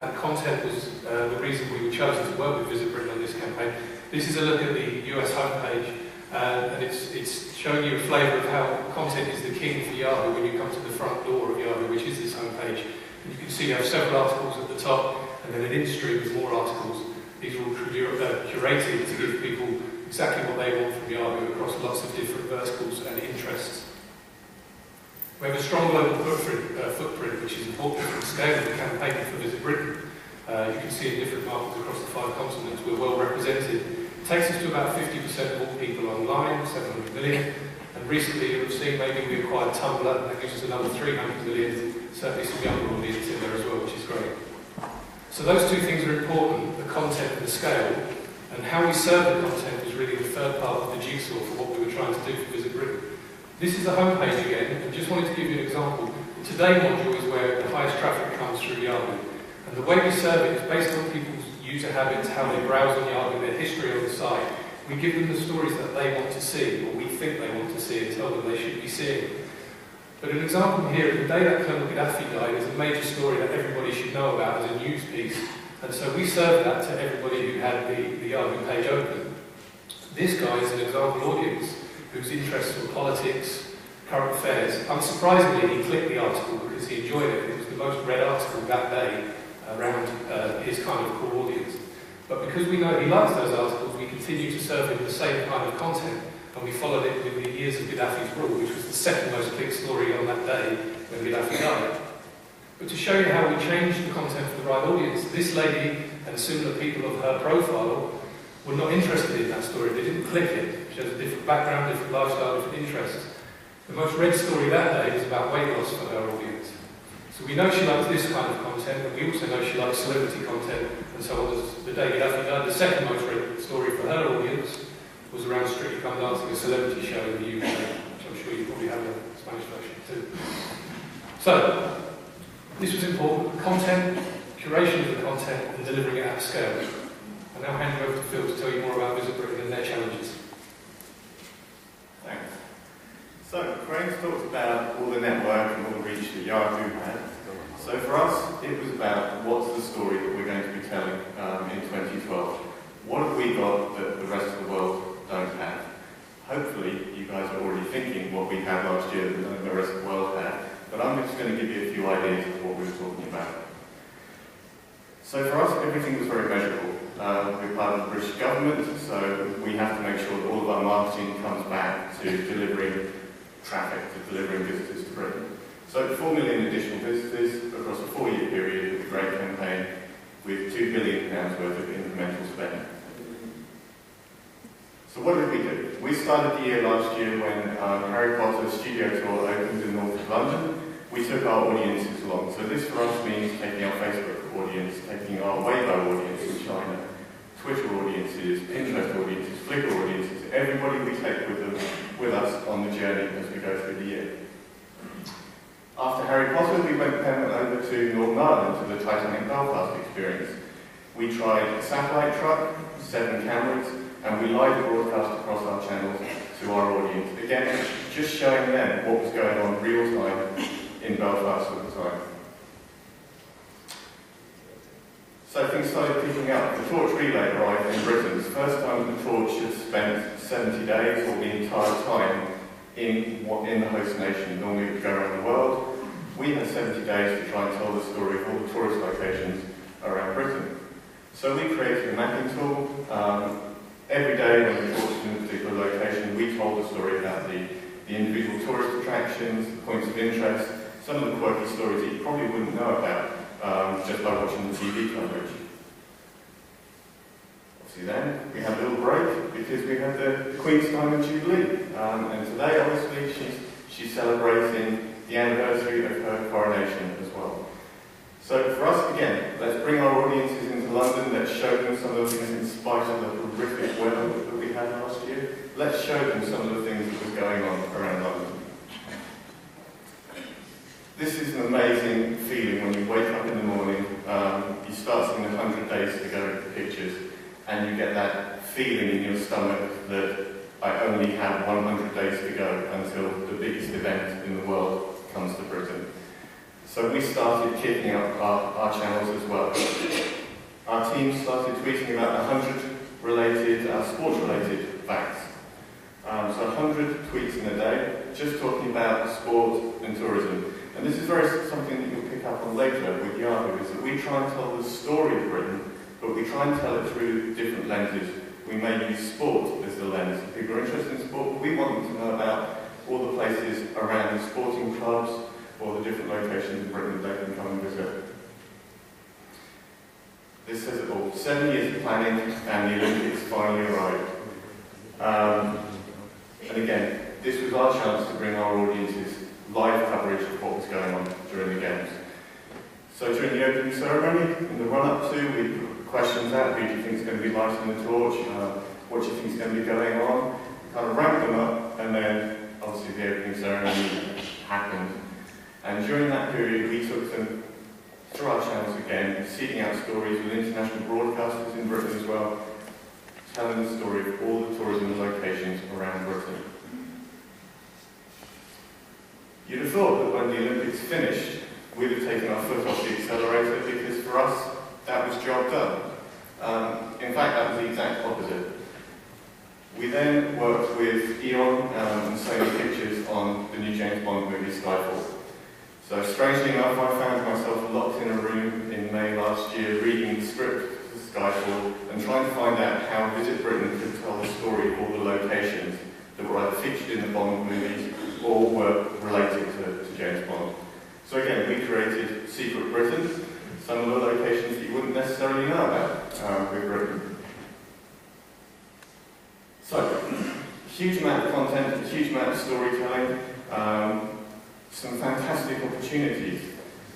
And content was the reason we were chosen to work with Visit Britain on this campaign. This is a look at the US homepage, and it's showing you a flavour of how content is the king for Yahoo when you come to the front door of Yahoo, which is this homepage. And you can see you have several articles at the top, and then an in-stream with more articles. These are all curated to give people exactly what they want from Yahoo across lots of different verticals and interests. We have a strong global footprint, which is important for the scale of the campaign for Visit Britain. You can see in different markets across the 5 continents we're well represented. It takes us to about 50% of all people online, 700 million. And recently you'll have seen maybe we acquired Tumblr, and that gives us another 300 million, certainly some younger audience in there as well, which is great. So those two things are important, the content and the scale, and how we serve the content is really the third part of the jigsaw for what we were trying to do for Visit Britain. This is the homepage again, and just wanted to give you an example. The Today module is where the highest traffic comes through Yahoo. And the way we serve it is based on people's user habits, how they browse on Yahoo, their history on the site. We give them the stories that they want to see, or we think they want to see, and tell them they should be seeing. But an example here, the day that Colonel Gaddafi died is a major story that everybody should know about as a news piece. And so we served that to everybody who had the Yahoo page open. This guy is an example audience whose interests were politics, current affairs. Unsurprisingly, he clicked the article because he enjoyed it. It was the most read article that day around his kind of core audience. But because we know he likes those articles, we continue to serve him the same kind of content, and we followed it with the years of Gaddafi's rule, which was the second most clicked story on that day when Gaddafi died. But to show you how we changed the content for the right audience, this lady and similar people of her profile were not interested in that story. They didn't click it. She has a different background, different lifestyle, different interests. The most read story that day was about weight loss for her audience. So we know she likes this kind of content, but we also know she likes celebrity content, and so on. The day Gaddafi died, the second most read story for her audience was around Strictly Come Dancing, a celebrity show in the UK, which I'm sure you probably have a Spanish version too. So, this was important. Content, curation of the content, and delivering it at scale. I'll now hand you over to Phil to tell you more about Visit Britain and their challenges. Thanks. So, Crane's talked about all the network and all the reach that Yahoo had. So for us, it was about what's the story that we're going to be telling in 2012. What have we got that the rest of the world don't have? Hopefully, you guys are already thinking what we had last year that the rest of the world had, but I'm just going to give you a few ideas of what we were talking about. So for us, everything was very measurable. We're part of the British government, so we have to make sure that all of our marketing comes back to delivering traffic, to delivering visitors to Britain. So 4 million additional visitors across a 4-year period with a great campaign with £2 billion worth of incremental spend. So what did we do? We started the year last year when Harry Potter studio tour opened in north of London. We took our audiences along. So this for us means taking our Facebook audience, taking our Weibo audience in China, Twitter audiences, Pinterest audiences, Flickr audiences, everybody we take with us on the journey as we go through the year. After Harry Potter, we went then over to Northern Ireland to the Titanic Belfast experience. We tried a satellite truck, 7 cameras, and we live broadcast across our channels to our audience. Again, just showing them what was going on real time in Belfast at the time. So things started picking up. The torch relay arrived in Britain. It's the first time the torch had spent 70 days or the entire time in the host nation. Normally it would go around the world. We had 70 days to try and tell the story of all the tourist locations around Britain. So we created a mapping tool. Every day when we talked in a particular location, we told the story about the individual tourist attractions, the points of interest, some of the quirky stories that you probably wouldn't know about just by watching the TV coverage. Obviously then, we had a little break because we had the Queen's Diamond Jubilee. And today, obviously, she's celebrating the anniversary of her coronation as well. So for us, again, let's bring our audiences into London, let's show them some of the things in spite of the horrific weather that we had last year. Let's show them some of the things that was going on around London. This is an amazing feeling when you wake up in the morning, you start seeing 100 days to go pictures, and you get that feeling in your stomach that I only have 100 days to go until the biggest event in the world comes to Britain. So we started kicking up our channels as well. Our team started tweeting about 100 sports-related facts. So 100 tweets in a day, just talking about sport and tourism. And this is something that you'll pick up on later with YAHOO, is that we try and tell the story of Britain, but we try and tell it through different lenses. We may use sport as the lens. People are interested in sport, but we want them to know about all the places around the sporting clubs or the different locations in Britain that they can come and visit. This says it all. 7 years of planning and the Olympics finally arrived. And again, this was our chance to bring our audiences live coverage of what was going on during the Games. So during the opening ceremony, in the run-up to, we put questions out. Who do you think is going to be lighting the torch? What do you think is going to be going on? We kind of ramped them up, and then obviously the opening ceremony happened. And during that period, we took them through our channels again, seeking out stories with international broadcasters in Britain as well, telling the story of all the tourism locations around Britain. You'd have thought that when the Olympics finished, we'd have taken our foot off the accelerator, because for us, that was job done. In fact, that was the exact opposite. We then worked with Eon and Sony Pictures on the new James Bond movie, Skyfall. So strangely enough, I found myself locked in a room in May last year reading the script for Skyfall and trying to find out how Visit Britain could tell the story of all the locations that were either featured in the Bond movies or were related to James Bond. So again, we created Secret Britain, some of the locations that you wouldn't necessarily know about with Britain. So, huge amount of content, a huge amount of storytelling, some fantastic opportunities.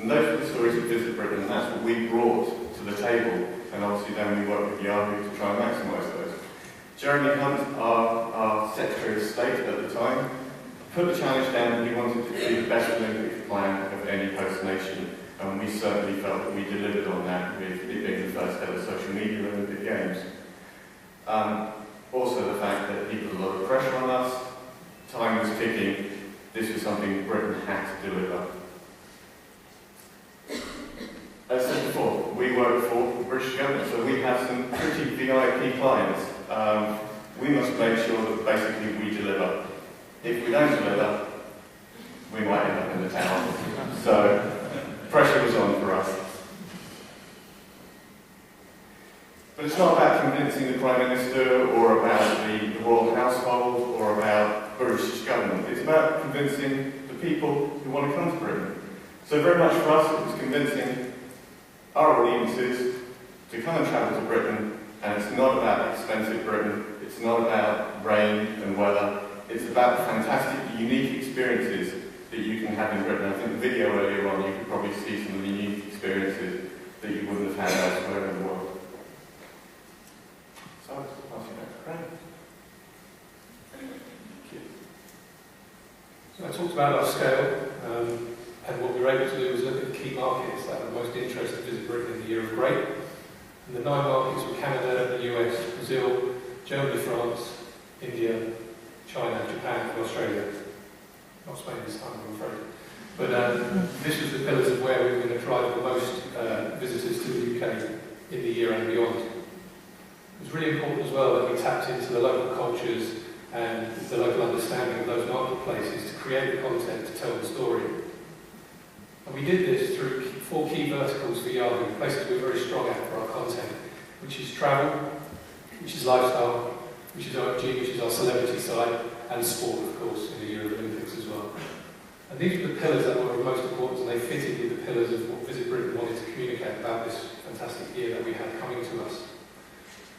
And those are the stories of Visit Britain, and that's what we brought to the table. And obviously then we worked with YAHOO to try and maximise those. Jeremy Hunt, our Secretary of State at the time, put the challenge down and he wanted to be the best Olympic plan of any host nation. And we certainly felt that we delivered on that with it being the first ever social media Olympic Games. Also the fact that he put a lot of pressure on us, time was ticking, this was something Britain had to deliver. As I said before, we work for the British government, so we have some pretty VIP clients. We must make sure that basically we deliver. If we don't deliver, we might end up in the town. So, pressure was on for us. But it's not about convincing the Prime Minister or about the Royal Household or about the British government. It's about convincing the people who want to come to Britain. So very much for us, it was convincing our audiences to come and travel to Britain, and it's not about expensive Britain, it's not about rain and weather, it's about the fantastic, unique experiences that you can have in Britain. I think the video earlier on, you could probably see some of the unique experiences that you wouldn't have had elsewhere in the world. So, I'll pass you back to Krane. So I talked about our scale, and what we were able to do was look at the key markets that were most interested to visit Britain in the year of grape. And the 9 markets were Canada, the US, Brazil, Germany, France, India, China, Japan, and Australia. Not Spain this time, I'm afraid. But this was the pillars of where we were going to drive the most visitors to the UK in the year and beyond. It was really important as well that we tapped into the local cultures and the local understanding of those marketplaces to create the content to tell the story. And we did this through 4 key verticals for YAHOO, places we're very strong at for our content, which is travel, which is lifestyle, which is OFG, which is our celebrity side, and sport, of course, in the year of Olympics as well. And these were the pillars that were most important, and they fitted with the pillars of what Visit Britain wanted to communicate about this fantastic year that we had coming to us.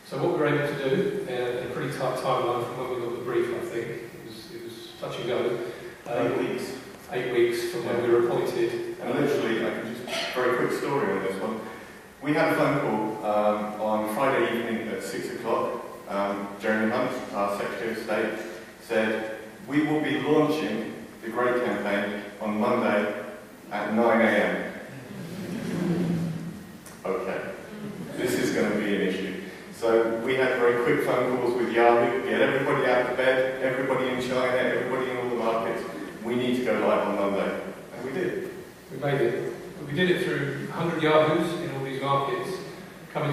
So what we were able to do, in a pretty tight timeline from when we got the brief, I think, it was touch and go. 8 weeks. 8 weeks from when we were appointed. And literally, I can just, very quick story on this one. We had a phone call on Friday evening at 6 o'clock. Jeremy Hunt, our Secretary of State, said, we will be launching the Great campaign on Monday at 9 a.m. Okay, this is going to be an issue. So we had very quick phone calls with YAHOO, get everybody out of bed, everybody in China, everybody in all the markets. We need to go live on Monday. And we did. We made it. We did it through 100 Yahoos in all these markets.